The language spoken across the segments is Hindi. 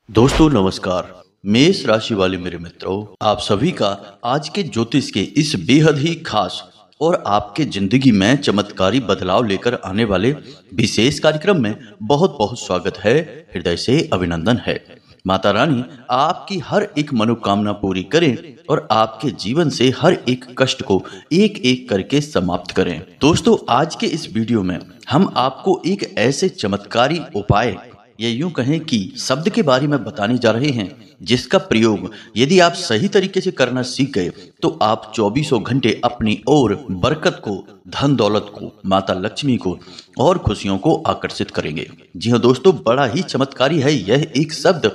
दोस्तों नमस्कार। मेष राशि वाले मेरे मित्रों, आप सभी का आज के ज्योतिष के इस बेहद ही खास और आपके जिंदगी में चमत्कारी बदलाव लेकर आने वाले विशेष कार्यक्रम में बहुत बहुत स्वागत है। हृदय से अभिनंदन है। माता रानी आपकी हर एक मनोकामना पूरी करें और आपके जीवन से हर एक कष्ट को एक एक करके समाप्त करें। दोस्तों, आज के इस वीडियो में हम आपको एक ऐसे चमत्कारी उपाय या यूं कहें कि शब्द के बारे में बताने जा रहे हैं जिसका प्रयोग यदि आप सही तरीके से करना सीख गए तो आप 24 घंटे अपनी ओर बरकत को, धन दौलत को, माता लक्ष्मी को और खुशियों को आकर्षित करेंगे। जी हाँ दोस्तों, बड़ा ही चमत्कारी है यह एक शब्द।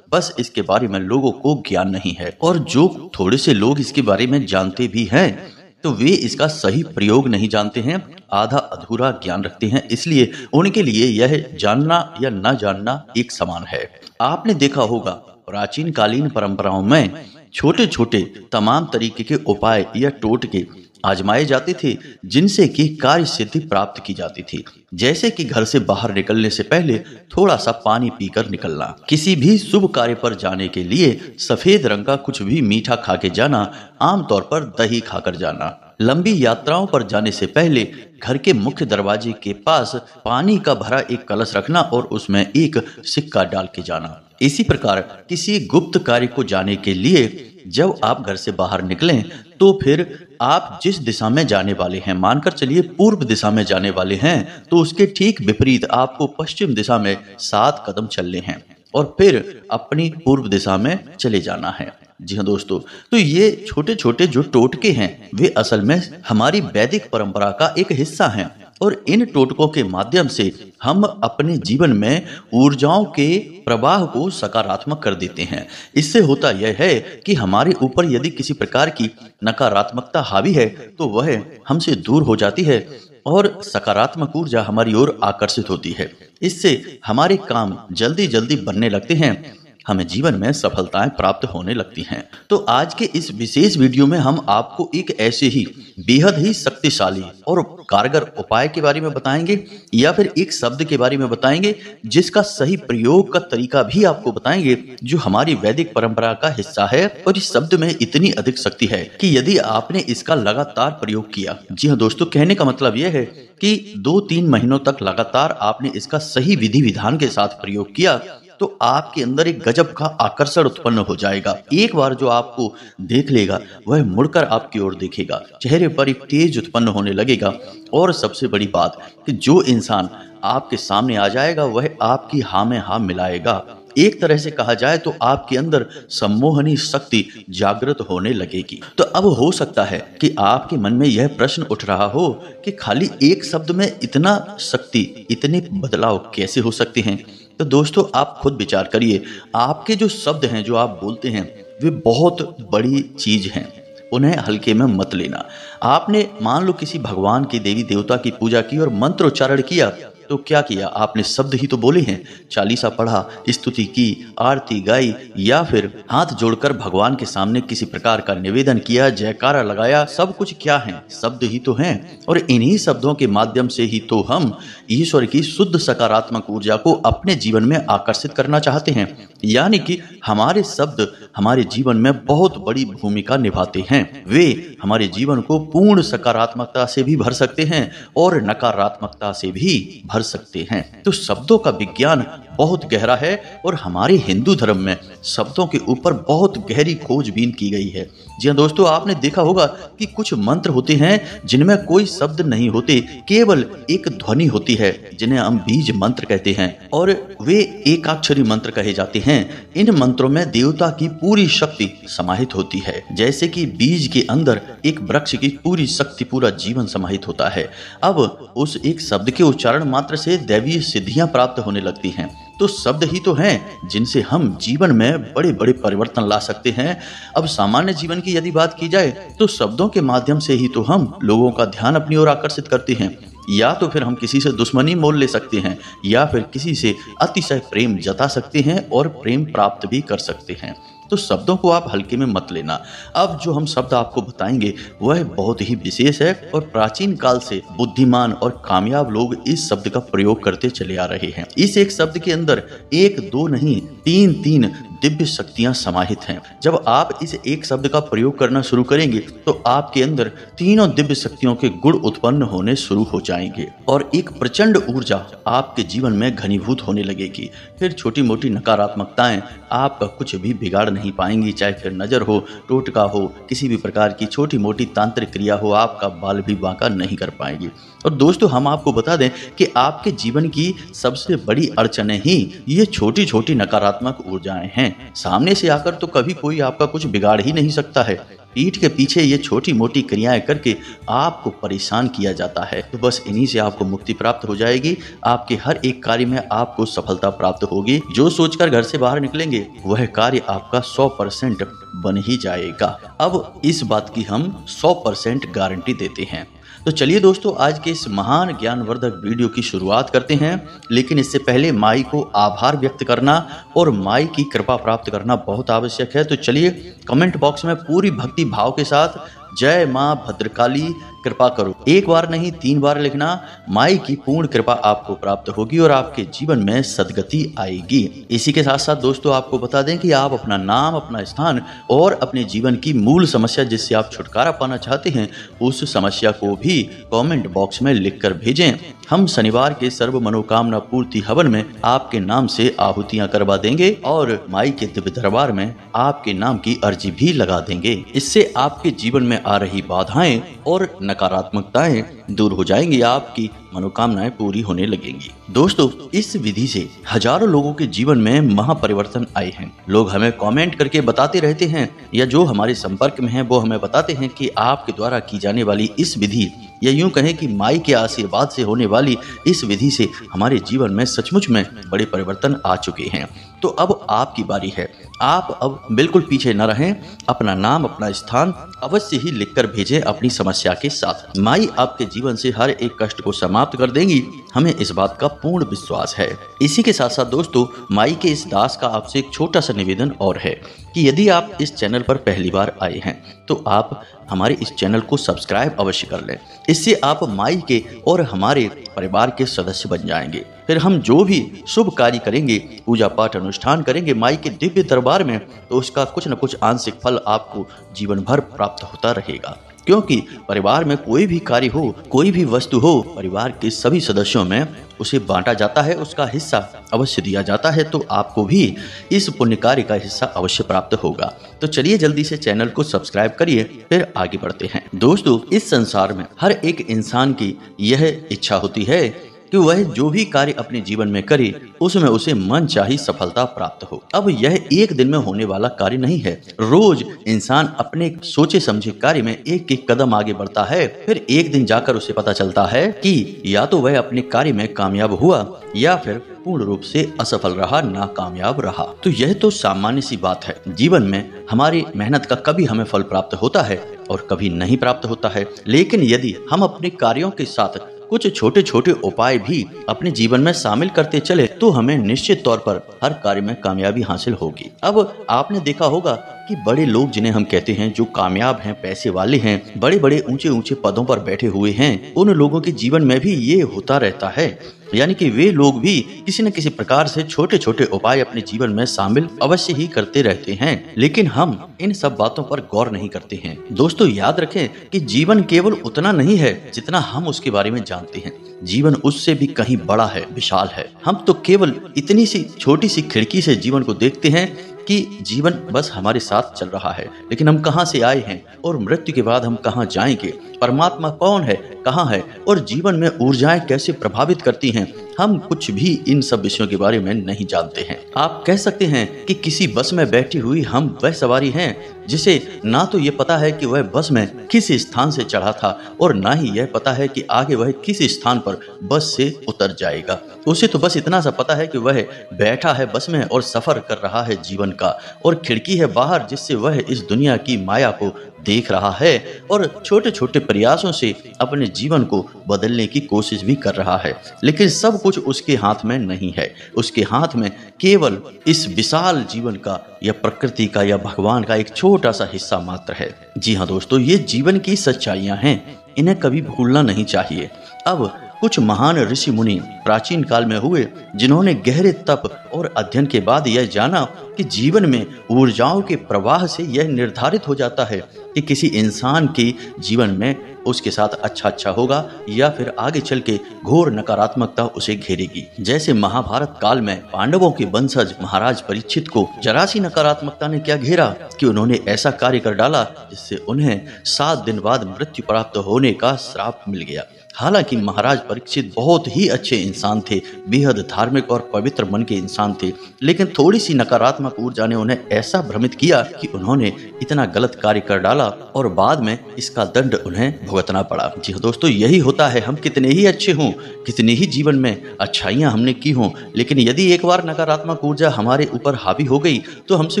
बस इसके बारे में लोगों को ज्ञान नहीं है और जो थोड़े से लोग इसके बारे में जानते भी हैं तो वे इसका सही प्रयोग नहीं जानते हैं, आधा अधूरा ज्ञान रखते हैं। इसलिए उनके लिए यह जानना या न जानना एक समान है। आपने देखा होगा प्राचीन कालीन परंपराओं में छोटे छोटे तमाम तरीके के उपाय या टोटके आजमाए जाते थे जिनसे कि कार्य सिद्धि प्राप्त की जाती थी। जैसे कि घर से बाहर निकलने से पहले थोड़ा सा पानी पीकर निकलना, किसी भी शुभ कार्य पर जाने के लिए सफेद रंग का कुछ भी मीठा खा के जाना, आमतौर पर दही खाकर जाना, लंबी यात्राओं पर जाने से पहले घर के मुख्य दरवाजे के पास पानी का भरा एक कलश रखना और उसमें एक सिक्का डाल के जाना। इसी प्रकार किसी गुप्त कार्य को जाने के लिए जब आप घर से बाहर निकलें तो फिर आप जिस दिशा में जाने वाले हैं, मानकर चलिए पूर्व दिशा में जाने वाले हैं, तो उसके ठीक विपरीत आपको पश्चिम दिशा में 7 कदम चलने हैं और फिर अपनी पूर्व दिशा में चले जाना है। जी हाँ दोस्तों, तो ये छोटे छोटे जो टोटके हैं वे असल में हमारी वैदिक परंपरा का एक हिस्सा हैं और इन टोटकों के माध्यम से हम अपने जीवन में ऊर्जाओं के प्रवाह को सकारात्मक कर देते हैं। इससे होता यह है कि हमारे ऊपर यदि किसी प्रकार की नकारात्मकता हावी है तो वह हमसे दूर हो जाती है और सकारात्मक ऊर्जा हमारी ओर आकर्षित होती है। इससे हमारे काम जल्दी जल्दी बनने लगते हैं, हमें जीवन में सफलताएं प्राप्त होने लगती हैं। तो आज के इस विशेष वीडियो में हम आपको एक ऐसे ही बेहद ही शक्तिशाली और कारगर उपाय के बारे में बताएंगे या फिर एक शब्द के बारे में बताएंगे जिसका सही प्रयोग का तरीका भी आपको बताएंगे, जो हमारी वैदिक परंपरा का हिस्सा है। और इस शब्द में इतनी अधिक शक्ति है कि यदि आपने इसका लगातार प्रयोग किया, जी हाँ दोस्तों, कहने का मतलब यह है कि 2-3 महीनों तक लगातार आपने इसका सही विधि विधान के साथ प्रयोग किया तो आपके अंदर एक गजब का आकर्षण उत्पन्न हो जाएगा। एक बार जो आपको देख लेगा वह मुड़कर आपकी ओर देखेगा, चेहरे पर एक तेज उत्पन्न होने लगेगा और सबसे बड़ी बात कि जो इंसान आपके सामने आ जाएगा वह आपकी हाँ में हाँ मिलाएगा। एक तरह से कहा जाए तो आपके अंदर सम्मोहनी शक्ति जागृत होने लगेगी। तो अब हो सकता है कि आपके मन में यह प्रश्न उठ रहा हो कि खाली एक शब्द में इतना शक्ति, इतने बदलाव कैसे हो सकते हैं। तो दोस्तों, आप खुद विचार करिए, आपके जो शब्द हैं, जो आप बोलते हैं, वे बहुत बड़ी चीज हैं, उन्हें हल्के में मत लेना। आपने मान लो किसी भगवान की, देवी देवता की पूजा की और मंत्रोच्चारण किया, तो क्या किया आपने? शब्द ही तो बोले हैं, चालीसा पढ़ा, स्तुति की, आरती गाई या फिर हाथ जोड़कर भगवान के सामने किसी प्रकार का निवेदन किया, जयकारा लगाया। सब कुछ क्या है? शब्द ही तो हैं। और इन्हीं शब्दों के माध्यम से ही तो हम ईश्वर की शुद्ध सकारात्मक ऊर्जा को अपने जीवन में आकर्षित करना चाहते हैं। यानी कि हमारे शब्द हमारे जीवन में बहुत बड़ी भूमिका निभाते हैं। वे हमारे जीवन को पूर्ण सकारात्मकता से भी भर सकते हैं और नकारात्मकता से भी भर सकते हैं। तो शब्दों का विज्ञान बहुत गहरा है और हमारे हिंदू धर्म में शब्दों के ऊपर बहुत गहरी खोजबीन की गई है। जी हाँ दोस्तों, आपने देखा होगा कि कुछ मंत्र होते हैं जिनमें कोई शब्द नहीं होते, केवल एक ध्वनि होती है, जिन्हें हम बीज मंत्र कहते हैं और वे एकाक्षरी मंत्र कहे जाते हैं। इन मंत्रों में देवता की पूरी शक्ति समाहित होती है, जैसे कि बीज के अंदर एक वृक्ष की पूरी शक्ति, पूरा जीवन समाहित होता है। अब उस एक शब्द के उच्चारण मात्र से दैवीय सिद्धियां प्राप्त होने लगती हैं। तो शब्द ही तो हैं जिनसे हम जीवन में बड़े बड़े परिवर्तन ला सकते हैं। अब सामान्य जीवन की यदि बात की जाए तो शब्दों के माध्यम से ही तो हम लोगों का ध्यान अपनी ओर आकर्षित करते हैं, या तो फिर हम किसी से दुश्मनी मोल ले सकते हैं या फिर किसी से अतिशय प्रेम जता सकते हैं और प्रेम प्राप्त भी कर सकते हैं। तो शब्दों को आप हल्के में मत लेना। अब जो हम शब्द आपको बताएंगे वह बहुत ही विशेष है और प्राचीन काल से बुद्धिमान और कामयाब लोग इस शब्द का प्रयोग करते चले आ रहे हैं। इस एक शब्द के अंदर एक दो नहीं तीन दिव्य शक्तियां समाहित हैं। जब आप इस एक शब्द का प्रयोग करना शुरू करेंगे तो आपके अंदर तीनों दिव्य शक्तियों के गुण उत्पन्न होने शुरू हो जाएंगे और एक प्रचंड ऊर्जा आपके जीवन में घनीभूत होने लगेगी। फिर छोटी मोटी नकारात्मकताएं आपका कुछ भी बिगाड़ नहीं पाएंगी, चाहे फिर नजर हो, टोटका हो, किसी भी प्रकार की छोटी मोटी तांत्रिक क्रिया हो, आपका बाल भी बांका नहीं कर पाएंगी। और दोस्तों, हम आपको बता दें कि आपके जीवन की सबसे बड़ी अड़चनें ही ये छोटी छोटी नकारात्मक ऊर्जाएं हैं। सामने से आकर तो कभी कोई आपका कुछ बिगाड़ ही नहीं सकता है, पीठ के पीछे ये छोटी मोटी क्रियाएं करके आपको परेशान किया जाता है। तो बस इन्हीं से आपको मुक्ति प्राप्त हो जाएगी। आपके हर एक कार्य में आपको सफलता प्राप्त होगी। जो सोचकर घर से बाहर निकलेंगे वह कार्य आपका 100% बन ही जाएगा। अब इस बात की हम 100% गारंटी देते हैं। तो चलिए दोस्तों, आज के इस महान ज्ञानवर्धक वीडियो की शुरुआत करते हैं। लेकिन इससे पहले माई को आभार व्यक्त करना और माई की कृपा प्राप्त करना बहुत आवश्यक है। तो चलिए कमेंट बॉक्स में पूरी भक्ति भाव के साथ जय मां भद्रकाली कृपा करो, एक बार नहीं 3 बार लिखना। माई की पूर्ण कृपा आपको प्राप्त होगी और आपके जीवन में सद्गति आएगी। इसी के साथ साथ दोस्तों, आपको बता दें कि आप अपना नाम, अपना स्थान और अपने जीवन की मूल समस्या जिससे आप छुटकारा पाना चाहते हैं उस समस्या को भी कमेंट बॉक्स में लिखकर भेजें। हम शनिवार के सर्व मनोकामना पूर्ति हवन में आपके नाम से आहुतियां करवा देंगे और माई के दिव्य दरबार में आपके नाम की अर्जी भी लगा देंगे। इससे आपके जीवन में आ रही बाधाएं और नकारात्मकताएं दूर हो जाएंगी, आपकी मनोकामनाएं पूरी होने लगेंगी। दोस्तों, इस विधि से हजारों लोगों के जीवन में महापरिवर्तन आए हैं। लोग हमें कमेंट करके बताते रहते हैं या जो हमारे संपर्क में हैं वो हमें बताते हैं कि आपके द्वारा की जाने वाली इस विधि या यूं कहें कि माई के आशीर्वाद से होने वाली इस विधि से हमारे जीवन में सचमुच में बड़े परिवर्तन आ चुके हैं। तो अब आपकी बारी है। आप अब बिल्कुल पीछे न रहें, अपना नाम, अपना स्थान अवश्य ही लिखकर भेजें अपनी समस्या के साथ। माई आपके जीवन से हर एक कष्ट को समाप्त कर देंगी, हमें इस बात का पूर्ण विश्वास है। इसी के साथ साथ दोस्तों, माई के इस दास का आपसे एक छोटा सा निवेदन और है कि यदि आप इस चैनल पर पहली बार आए हैं तो आप हमारे इस चैनल को सब्सक्राइब अवश्य कर लें। इससे आप माई के और हमारे परिवार के सदस्य बन जाएंगे। फिर हम जो भी शुभ कार्य करेंगे, पूजा पाठ अनुष्ठान करेंगे माई के दिव्य दरबार में, तो उसका कुछ न कुछ आंशिक फल आपको जीवन भर प्राप्त होता रहेगा। क्योंकि परिवार में कोई भी कार्य हो, कोई भी वस्तु हो, परिवार के सभी सदस्यों में उसे बांटा जाता है, उसका हिस्सा अवश्य दिया जाता है। तो आपको भी इस पुण्य कार्य का हिस्सा अवश्य प्राप्त होगा। तो चलिए जल्दी से चैनल को सब्सक्राइब करिए, फिर आगे बढ़ते हैं। दोस्तों, इस संसार में हर एक इंसान की यह इच्छा होती है कि वह जो भी कार्य अपने जीवन में करे उसमें उसे मनचाही सफलता प्राप्त हो। अब यह एक दिन में होने वाला कार्य नहीं है। रोज इंसान अपने सोचे समझे कार्य में एक एक कदम आगे बढ़ता है, फिर एक दिन जाकर उसे पता चलता है कि या तो वह अपने कार्य में कामयाब हुआ या फिर पूर्ण रूप से असफल रहा, नाकामयाब रहा। तो यह तो सामान्य सी बात है। जीवन में हमारी मेहनत का कभी हमें फल प्राप्त होता है और कभी नहीं प्राप्त होता है। लेकिन यदि हम अपने कार्यों के साथ कुछ छोटे छोटे उपाय भी अपने जीवन में शामिल करते चले तो हमें निश्चित तौर पर हर कार्य में कामयाबी हासिल होगी। अब आपने देखा होगा कि बड़े लोग जिन्हें हम कहते हैं, जो कामयाब हैं, पैसे वाले हैं, बड़े बड़े ऊंचे ऊंचे पदों पर बैठे हुए हैं, उन लोगों के जीवन में भी ये होता रहता है। यानी कि वे लोग भी किसी न किसी प्रकार से छोटे छोटे उपाय अपने जीवन में शामिल अवश्य ही करते रहते हैं। लेकिन हम इन सब बातों पर गौर नहीं करते हैं। दोस्तों, याद रखें कि जीवन केवल उतना नहीं है जितना हम उसके बारे में जानते हैं। जीवन उससे भी कहीं बड़ा है, विशाल है। हम तो केवल इतनी सी छोटी सी खिड़की से जीवन को देखते हैं कि जीवन बस हमारे साथ चल रहा है, लेकिन हम कहां से आए हैं और मृत्यु के बाद हम कहां जाएंगे, परमात्मा कौन है, कहां है और जीवन में ऊर्जाएं कैसे प्रभावित करती हैं, हम कुछ भी इन सब विषयों के बारे में नहीं जानते हैं। आप कह सकते हैं कि किसी बस में बैठी हुई हम वह सवारी हैं जिसे ना तो ये पता है कि वह बस में किस स्थान से चढ़ा था और ना ही यह पता है कि आगे वह किस स्थान पर बस से उतर जाएगा। उसे तो बस इतना सा पता है कि वह बैठा है बस में और सफर कर रहा है जीवन का, और खिड़की है बाहर जिससे वह इस दुनिया की माया को देख रहा है और छोटे छोटे प्रयासों से अपने जीवन को बदलने की कोशिश भी कर रहा है, लेकिन सब कुछ उसके हाथ में नहीं है। उसके हाथ में केवल इस विशाल जीवन का या प्रकृति का या भगवान का एक छोटा सा हिस्सा मात्र है। जी हाँ दोस्तों, ये जीवन की सच्चाइयां हैं, इन्हें कभी भूलना नहीं चाहिए। अब कुछ महान ऋषि मुनि प्राचीन काल में हुए जिन्होंने गहरे तप और अध्ययन के बाद यह जाना कि जीवन में ऊर्जाओं के प्रवाह से यह निर्धारित हो जाता है कि किसी इंसान के जीवन में उसके साथ अच्छा होगा या फिर आगे चल के घोर नकारात्मकता उसे घेरेगी। जैसे महाभारत काल में पांडवों के वंशज महाराज परीक्षित को जरासी नकारात्मकता ने क्या घेरा कि उन्होंने ऐसा कार्य कर डाला जिससे उन्हें 7 दिन बाद मृत्यु प्राप्त होने का श्राप मिल गया। हालांकि महाराज परीक्षित बहुत ही अच्छे इंसान थे, बेहद धार्मिक और पवित्र मन के इंसान थे, लेकिन थोड़ी सी नकारात्मक ऊर्जा ने उन्हें ऐसा भ्रमित किया कि उन्होंने इतना गलत कार्य कर डाला और बाद में इसका दंड उन्हें भुगतना पड़ा। जी हाँ दोस्तों, यही होता है। हम कितने ही अच्छे हों, कितनी ही जीवन में अच्छाइयां हमने की हों, लेकिन यदि एक बार नकारात्मक ऊर्जा हमारे ऊपर हावी हो गई तो हमसे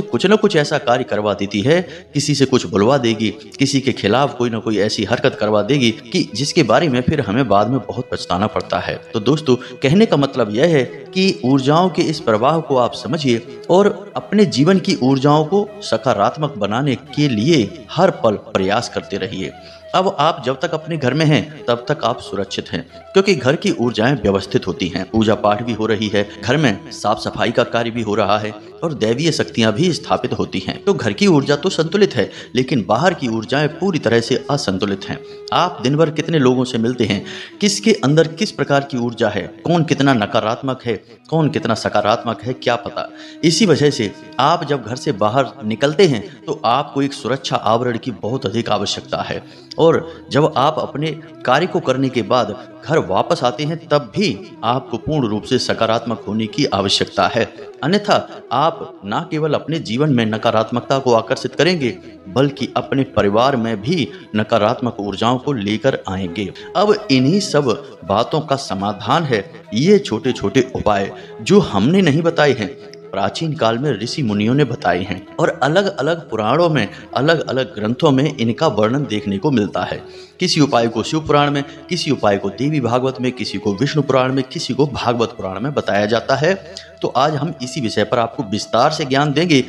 कुछ न कुछ ऐसा कार्य करवा देती है, किसी से कुछ बुलवा देगी, किसी के खिलाफ कोई ना कोई ऐसी हरकत करवा देगी कि जिसके बारे में फिर हमें बाद में बहुत पछताना पड़ता है। तो दोस्तों, कहने का मतलब यह है कि ऊर्जाओं के इस प्रवाह को आप समझिए और अपने जीवन की ऊर्जाओं को सकारात्मक बनाने के लिए हर पल प्रयास करते रहिए। अब आप जब तक अपने घर में हैं तब तक आप सुरक्षित हैं, क्योंकि घर की ऊर्जाएं व्यवस्थित होती हैं, पूजा पाठ भी हो रही है, घर में साफ सफाई का कार्य भी हो रहा है और दैवीय शक्तियां भी स्थापित होती हैं। तो घर की ऊर्जा तो संतुलित है, लेकिन बाहर की ऊर्जाएं पूरी तरह से असंतुलित हैं। आप दिन भर कितने लोगों से मिलते हैं, किसके अंदर किस प्रकार की ऊर्जा है, कौन कितना नकारात्मक है, कौन कितना सकारात्मक है, क्या पता। इसी वजह से आप जब घर से बाहर निकलते हैं तो आपको एक सुरक्षा आवरण की बहुत अधिक आवश्यकता है, और जब आप अपने कार्य को करने के बाद घर वापस आते हैं तब भी आपको पूर्ण रूप से सकारात्मक होने की आवश्यकता है। अन्यथा आप न केवल अपने जीवन में नकारात्मकता को आकर्षित करेंगे बल्कि अपने परिवार में भी नकारात्मक ऊर्जाओं को लेकर आएंगे। अब इन्हीं सब बातों का समाधान है ये छोटे छोटे उपाय जो हमने नहीं बताए हैं, प्राचीन काल में ऋषि मुनियों ने बताए हैं, और अलग अलग पुराणों में अलग अलग ग्रंथों में इनका वर्णन देखने को मिलता है। किसी उपाय को शिव पुराण में, किसी उपाय को देवी भागवत में, किसी को विष्णु पुराण में, किसी को भागवत पुराण में बताया जाता है। तो आज हम इसी विषय पर आपको विस्तार से ज्ञान देंगे,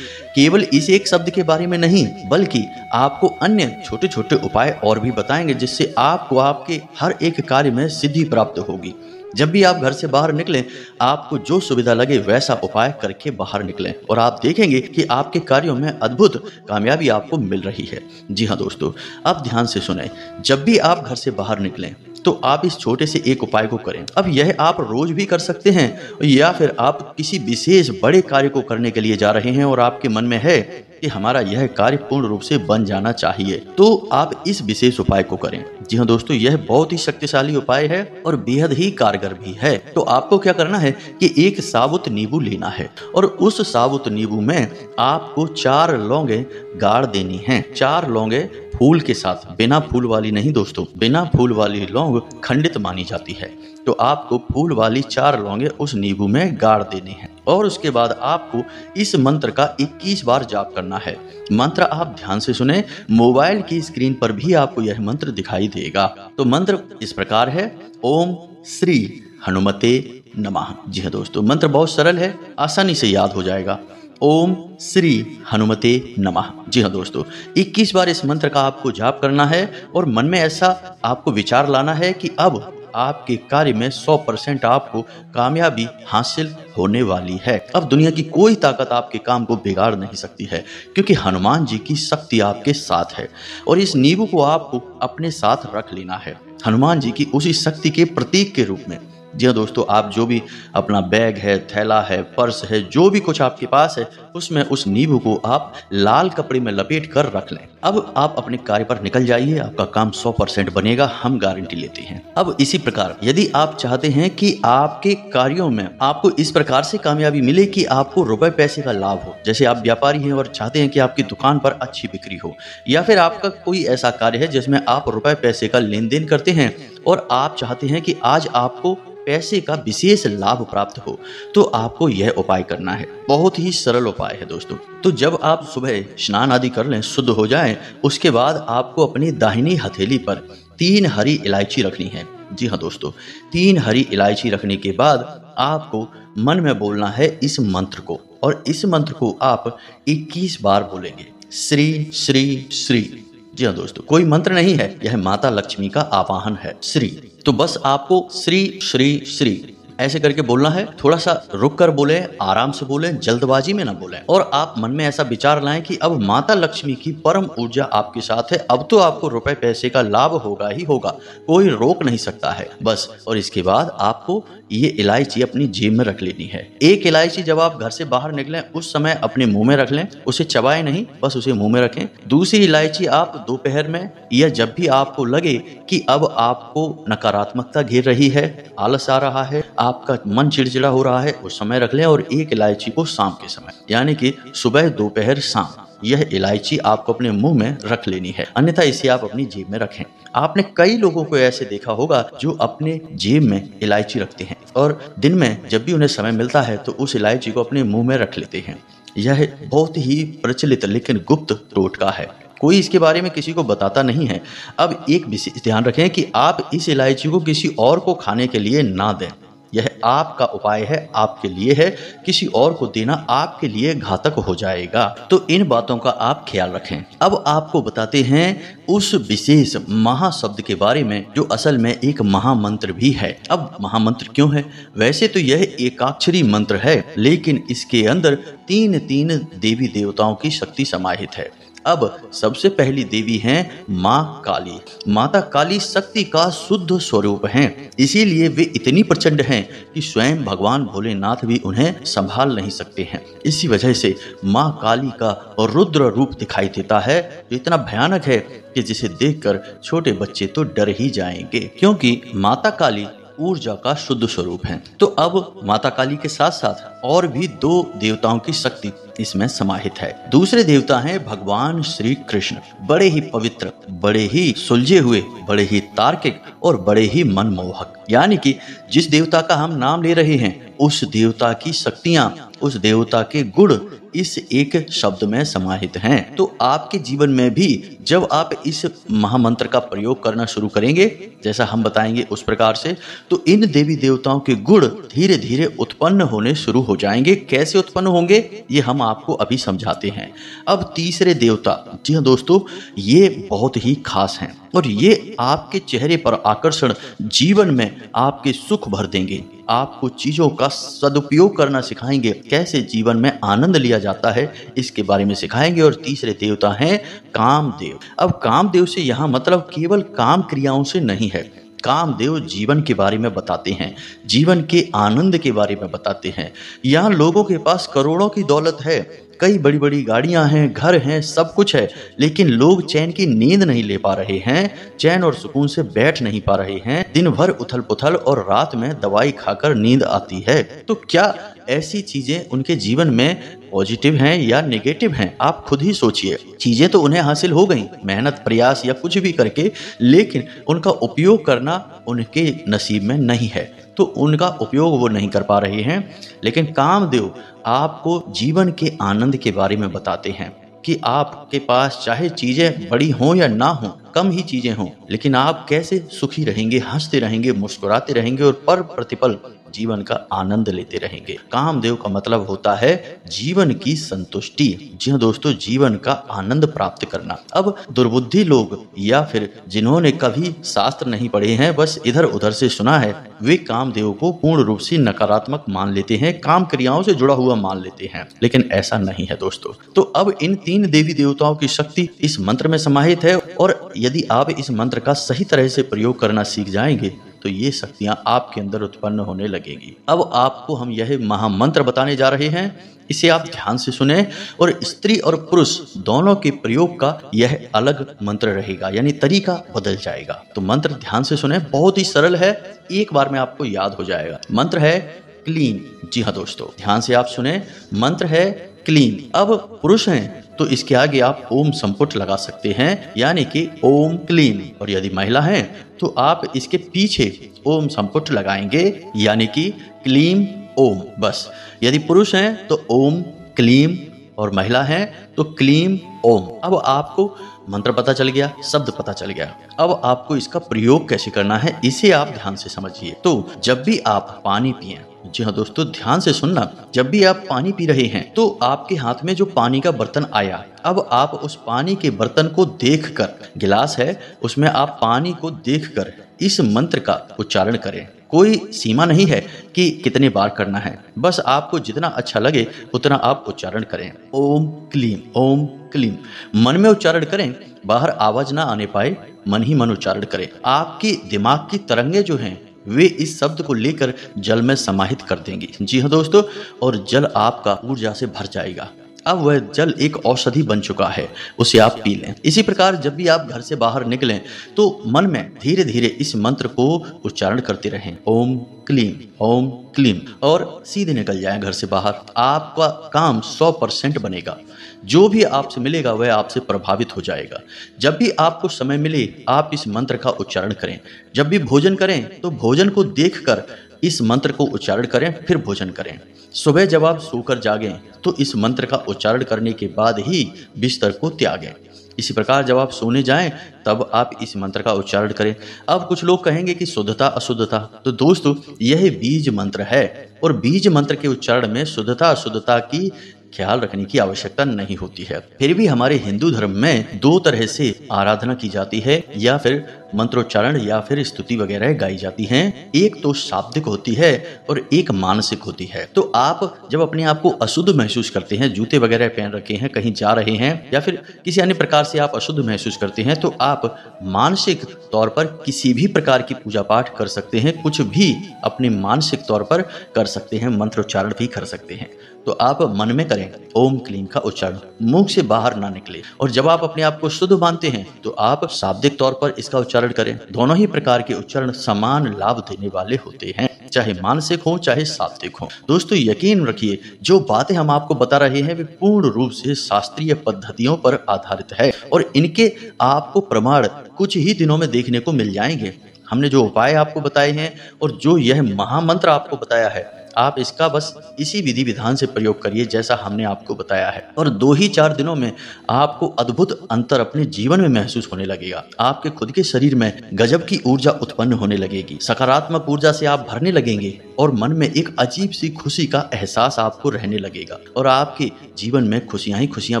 केवल इस एक शब्द के बारे में नहीं बल्कि आपको अन्य छोटे छोटे उपाय और भी बताएंगे जिससे आपको आपके हर एक कार्य में सिद्धि प्राप्त होगी। जब भी आप घर से बाहर निकलें, आपको जो सुविधा लगे वैसा उपाय करके बाहर निकलें और आप देखेंगे कि आपके कार्यों में अद्भुत कामयाबी आपको मिल रही है। जी हाँ दोस्तों, आप ध्यान से सुनें। जब भी आप घर से बाहर निकलें तो आप इस छोटे से एक उपाय को करें। अब यह आप रोज भी कर सकते हैं या फिर आप किसी विशेष बड़े कार्य को करने के लिए जा रहे हैं और आपके मन में है कि हमारा यह कार्य पूर्ण रूप से बन जाना चाहिए, तो आप इस विशेष उपाय को करें। जी हाँ दोस्तों, यह बहुत ही शक्तिशाली उपाय है और बेहद ही कारगर भी है। तो आपको क्या करना है कि एक साबुत नींबू लेना है और उस साबुत नींबू में आपको 4 लौंगे गाड़ देनी हैं। 4 लौंगे फूल के साथ, बिना फूल वाली नहीं दोस्तों, बिना फूल वाली लौंग खंडित मानी जाती है। तो आपको फूल वाली 4 लौंगे उस नींबू में गाड़ देनी है और उसके बाद आपको इस मंत्र का 21 बार जाप करना है। मंत्र आप ध्यान से सुने, मोबाइल की स्क्रीन पर भी आपको यह मंत्र दिखाई देगा। तो मंत्र इस प्रकार है, ओम श्री हनुमते नमः। जी हाँ दोस्तों, मंत्र बहुत सरल है, आसानी से याद हो जाएगा। ओम श्री हनुमते नमः। जी हाँ दोस्तों, 21 बार इस मंत्र का आपको जाप करना है और मन में ऐसा आपको विचार लाना है कि अब आपके कार्य में 100% आपको कामयाबी हासिल होने वाली है। अब दुनिया की कोई ताकत आपके काम को बिगाड़ नहीं सकती है, क्योंकि हनुमान जी की शक्ति आपके साथ है और इस नींबू को आपको अपने साथ रख लेना है, हनुमान जी की उसी शक्ति के प्रतीक के रूप में। जी हाँ दोस्तों, आप जो भी अपना बैग है, थैला है, पर्स है, जो भी कुछ आपके पास है उसमें उस नींबू को आप लाल कपड़े में लपेट कर रख लें। अब आप अपने कार्य पर निकल जाइए, आपका काम 100% बनेगा, हम गारंटी लेते हैं। अब इसी प्रकार यदि आप चाहते हैं कि आपके कार्यों में आपको इस प्रकार से कामयाबी मिले कि आपको रुपए पैसे का लाभ हो, जैसे आप व्यापारी हैं और चाहते हैं कि आपकी दुकान पर अच्छी बिक्री हो, या फिर आपका कोई ऐसा कार्य है जिसमें आप रुपए पैसे का लेन देन करते हैं और आप चाहते हैं कि आज आपको पैसे का विशेष लाभ प्राप्त हो, तो आपको यह उपाय करना है। बहुत ही सरल उपाय है दोस्तों। तो जब आप सुबह स्नान आदि कर लें, शुद्ध हो जाएं, उसके बाद आपको अपनी दाहिनी हथेली पर 3 हरी इलायची रखनी है। जी हाँ दोस्तों, 3 हरी इलायची रखने के बाद आपको मन में बोलना है इस मंत्र को, और इस मंत्र को आप 21 बार बोलेंगे, श्री श्री श्री। जी हाँ दोस्तों, कोई मंत्र नहीं है, यह माता लक्ष्मी का आवाहन है, श्री। तो बस आपको श्री श्री श्री ऐसे करके बोलना है। थोड़ा सा रुक कर बोले, आराम से बोले, जल्दबाजी में ना बोले। और आप मन में ऐसा विचार लाएं कि अब माता लक्ष्मी की परम ऊर्जा आपके साथ है, अब तो आपको रुपए पैसे का लाभ होगा ही होगा, कोई रोक नहीं सकता है बस। और इसके बाद आपको ये इलायची अपनी जेब में रख लेनी है। एक इलायची जब आप घर से बाहर निकलें उस समय अपने मुंह में रख लें, उसे चबाएं नहीं, बस उसे मुंह में रखें। दूसरी इलायची आप दोपहर में या जब भी आपको लगे कि अब आपको नकारात्मकता घेर रही है, आलस आ रहा है, आपका मन चिड़चिड़ा हो रहा है, उस समय रख लें। और एक इलायची को शाम के समय, यानी कि सुबह, दोपहर, शाम, यह इलायची आपको अपने मुंह में रख लेनी है, अन्यथा इसे आप अपनी जेब में रखें। आपने कई लोगों को ऐसे देखा होगा जो अपने जेब में इलायची रखते हैं और दिन में जब भी उन्हें समय मिलता है तो उस इलायची को अपने मुंह में रख लेते हैं। यह बहुत ही प्रचलित लेकिन गुप्त टोटका है, कोई इसके बारे में किसी को बताता नहीं है। अब एक विशेष ध्यान रखें कि आप इस इलायची को किसी और को खाने के लिए ना दें। यह आपका उपाय है, आपके लिए है, किसी और को देना आपके लिए घातक हो जाएगा। तो इन बातों का आप ख्याल रखें। अब आपको बताते हैं उस विशेष महाशब्द के बारे में जो असल में एक महामंत्र भी है। अब महामंत्र क्यों है? वैसे तो यह एकाक्षरी मंत्र है, लेकिन इसके अंदर 3 देवी देवताओं की शक्ति समाहित है। अब सबसे पहली देवी हैं माँ काली। माता काली शक्ति का शुद्ध स्वरूप हैं, इसीलिए वे इतनी प्रचंड हैं कि स्वयं भगवान भोलेनाथ भी उन्हें संभाल नहीं सकते हैं। इसी वजह से माँ काली का रुद्र रूप दिखाई देता है, जो इतना भयानक है कि जिसे देखकर छोटे बच्चे तो डर ही जाएंगे, क्योंकि माता काली ऊर्जा का शुद्ध स्वरूप है। तो अब माता काली के साथ साथ और भी 2 देवताओं की शक्ति इसमें समाहित है। दूसरे देवता हैं भगवान श्री कृष्ण, बड़े ही पवित्र, बड़े ही सुलझे हुए, बड़े ही तार्किक और बड़े ही मनमोहक। यानी कि जिस देवता का हम नाम ले रहे हैं उस देवता की शक्तियां, उस देवता के गुण इस एक शब्द में समाहित हैं। तो आपके जीवन में भी जब आप इस महामंत्र का प्रयोग करना शुरू करेंगे, जैसा हम बताएंगे उस प्रकार से, तो इन देवी देवताओं के गुण धीरे धीरे उत्पन्न होने शुरू हो जाएंगे। कैसे उत्पन्न होंगे ये हम आपको अभी समझाते हैं। अब तीसरे देवता, जी हाँ दोस्तों, ये बहुत ही खास हैं और ये आपके चेहरे पर आकर्षण, जीवन में आपके सुख भर देंगे, आपको चीजों का सदुपयोग करना सिखाएंगे, कैसे जीवन में आनंद लिया जाता है इसके बारे में सिखाएंगे। और तीसरे देवता हैं कामदेव। अब कामदेव से यहाँ मतलब केवल काम क्रियाओं से नहीं है, कामदेव जीवन के बारे में बताते हैं, जीवन के आनंद के बारे में बताते हैं। यहाँ लोगों के पास करोड़ों की दौलत है, कई बड़ी बड़ी गाड़ियां हैं, घर हैं, सब कुछ है, लेकिन लोग चैन की नींद नहीं ले पा रहे हैं, चैन और सुकून से बैठ नहीं पा रहे हैं, दिन भर उथल पुथल और रात में दवाई खाकर नींद आती है। तो क्या ऐसी चीजें उनके जीवन में पॉजिटिव हैं या नेगेटिव हैं? आप खुद ही सोचिए। चीजें तो उन्हें हासिल हो गई मेहनत, प्रयास या कुछ भी करके, लेकिन उनका उपयोग करना उनके नसीब में नहीं है, तो उनका उपयोग वो नहीं कर पा रहे हैं। लेकिन कामदेव आपको जीवन के आनंद के बारे में बताते हैं कि आपके पास चाहे चीजें बड़ी हों या ना हों, कम ही चीजें हों, लेकिन आप कैसे सुखी रहेंगे, हंसते रहेंगे, मुस्कुराते रहेंगे और पर प्रतिपल जीवन का आनंद लेते रहेंगे। कामदेव का मतलब होता है जीवन की संतुष्टि। जी हाँ दोस्तों, जीवन का आनंद प्राप्त करना। अब दुर्बुद्धि लोग या फिर जिन्होंने कभी शास्त्र नहीं पढ़े हैं, बस इधर उधर से सुना है, वे कामदेव को पूर्ण रूप से नकारात्मक मान लेते हैं, काम क्रियाओं से जुड़ा हुआ मान लेते हैं, लेकिन ऐसा नहीं है दोस्तों। तो अब इन 3 देवी देवताओं की शक्ति इस मंत्र में समाहित है, और यदि आप इस मंत्र का सही तरह से प्रयोग करना सीख जाएंगे तो ये शक्तियां आपके अंदर उत्पन्न होने लगेगी। अब आपको हम यह महामंत्र बताने जा रहे हैं, इसे आप ध्यान से सुने, और स्त्री और पुरुष दोनों के प्रयोग का यह अलग मंत्र रहेगा, यानी तरीका बदल जाएगा। तो मंत्र ध्यान से सुने, बहुत ही सरल है, एक बार में आपको याद हो जाएगा। मंत्र है क्लीन। जी हाँ दोस्तों, ध्यान से आप सुने, मंत्र है क्लीम। अब पुरुष हैं तो इसके आगे आप ओम संपुट लगा सकते हैं, यानी कि ओम क्लीम। और यदि महिला हैं तो आप इसके पीछे ओम संपुट लगाएंगे, यानी कि क्लीम ओम। बस यदि पुरुष हैं तो ओम क्लीम और महिला हैं तो क्लीम ओम। अब आपको मंत्र पता चल गया, शब्द पता चल गया। अब आपको इसका प्रयोग कैसे करना है इसे आप ध्यान से समझिए। तो जब भी आप पानी पिएं, जी हाँ दोस्तों ध्यान से सुनना, जब भी आप पानी पी रहे हैं तो आपके हाथ में जो पानी का बर्तन आया, अब आप उस पानी के बर्तन को देखकर, गिलास है उसमें आप पानी को देखकर इस मंत्र का उच्चारण करें। कोई सीमा नहीं है कि कितने बार करना है, बस आपको जितना अच्छा लगे उतना आप उच्चारण करें। ओम क्लीम, ओम क्लीम। मन में उच्चारण करें, बाहर आवाज ना आने पाए, मन ही मन उच्चारण करें। आपके दिमाग की तरंगे जो हैं वे इस शब्द को लेकर जल में समाहित कर देंगी। जी हाँ दोस्तों, और जल आपका ऊर्जा से भर जाएगा। अब वह जल एक औषधि बन चुका है, उसे आप पी लें। इसी प्रकार जब भी आप घर से बाहर निकलें तो मन में धीरे धीरे इस मंत्र को उच्चारण करते रहें, ओम क्लीम, ओम क्लीम, और सीधे निकल जाएं घर से बाहर। आपका काम 100% बनेगा। जो भी आपसे मिलेगा वह आपसे प्रभावित हो जाएगा। जब भी आपको समय मिले आप इस मंत्र का उच्चारण करें। जब भी भोजन करें तो भोजन को देखकर इस मंत्र को उच्चारण करें, फिर भोजन करें। सुबह जब आप सोकर जागें तो इस मंत्र का उच्चारण करने के बाद ही बिस्तर को त्यागें। इसी प्रकार जब आप सोने जाएं तब आप इस मंत्र का उच्चारण करें। अब कुछ लोग कहेंगे कि शुद्धता अशुद्धता, तो दोस्तों यह बीज मंत्र है और बीज मंत्र के उच्चारण में शुद्धता अशुद्धता की ख्याल रखने की आवश्यकता नहीं होती है। फिर भी हमारे हिंदू धर्म में दो तरह से आराधना की जाती है, या फिर मंत्रोच्चारण या फिर स्तुति वगैरह गाई जाती हैं। एक तो शाब्दिक होती है और एक मानसिक होती है। तो आप जब अपने आप को अशुद्ध महसूस करते हैं, जूते वगैरह पहन रखे हैं, कहीं जा रहे हैं या फिर किसी अन्य प्रकार से आप अशुद्ध महसूस करते हैं, तो आप मानसिक तौर पर किसी भी प्रकार की पूजा पाठ कर सकते हैं, कुछ भी अपने मानसिक तौर पर कर सकते हैं, मंत्रोच्चारण भी कर सकते हैं। तो आप मन में करें ओम क्लीम का उच्चारण, मुंह से बाहर ना निकले। और जब आप अपने आप को शुद्ध मानते हैं तो आप शाब्दिक तौर पर इसका उच्चारण करें। दोनों ही प्रकार के उच्चारण समान लाभ देने वाले होते हैं, चाहे मानसिक हो चाहे शाब्दिक हो। दोस्तों यकीन रखिए, जो बातें हम आपको बता रहे हैं वे पूर्ण रूप से शास्त्रीय पद्धतियों पर आधारित है और इनके आपको प्रमाण कुछ ही दिनों में देखने को मिल जाएंगे। हमने जो उपाय आपको बताए हैं और जो यह महामंत्र आपको बताया है, आप इसका बस इसी विधि विधान से प्रयोग करिए जैसा हमने आपको बताया है, और 2 ही 4 दिनों में आपको अद्भुत अंतर अपने जीवन में महसूस होने लगेगा। आपके खुद के शरीर में गजब की ऊर्जा उत्पन्न होने लगेगी, सकारात्मक ऊर्जा से आप भरने लगेंगे और मन में एक अजीब सी खुशी का एहसास आपको रहने लगेगा और आपके जीवन में खुशियां ही खुशियां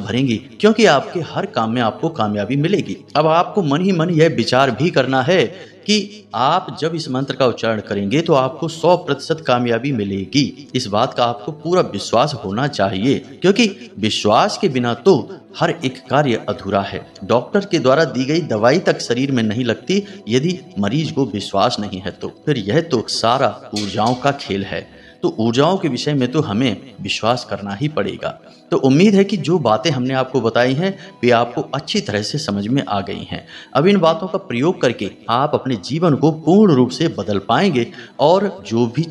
भरेंगी, क्योंकि आपके हर काम में आपको कामयाबी मिलेगी। अब आपको मन ही मन यह विचार भी करना है कि आप जब इस मंत्र का उच्चारण करेंगे तो आपको 100% कामयाबी मिलेगी। इस बात का आपको पूरा विश्वास होना चाहिए, क्योंकि विश्वास के बिना तो हर एक कार्य अधूरा है। डॉक्टर के द्वारा दी गई दवाई तक शरीर में नहीं लगती यदि मरीज को विश्वास नहीं है तो फिर यह तो सारा ऊर्जाओं का खेल है। तो ऊर्जाओं के विषय में तो हमें विश्वास करना ही पड़ेगा। तो उम्मीद है कि जो बातें हमने आपको बताई हैं वे आपको अच्छी तरह से समझ में आ गई हैं। अब इन बातों का प्रयोग करके आप अपने जीवन को पूर्ण रूप से बदल पाएंगे और जो भी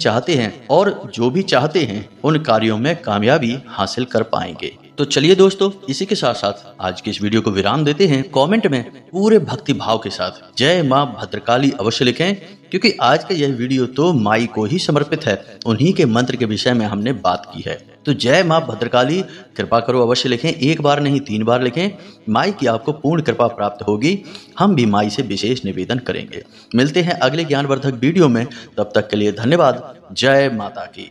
चाहते हैं उन कार्यों में कामयाबी हासिल कर पाएंगे। तो चलिए दोस्तों, इसी के साथ साथ आज के इस वीडियो को विराम देते हैं। कमेंट में पूरे भक्ति भाव के साथ जय मां भद्रकाली अवश्य लिखें, क्योंकि आज का यह वीडियो तो माई को ही समर्पित है। उन्हीं के मंत्र के विषय में हमने बात की है। तो जय मां भद्रकाली कृपा करो अवश्य लिखें, 1 बार नहीं 3 बार लिखें। माई की आपको पूर्ण कृपा प्राप्त होगी। हम भी माई से विशेष निवेदन करेंगे। मिलते हैं अगले ज्ञानवर्धक वीडियो में, तब तक के लिए धन्यवाद। जय माता की।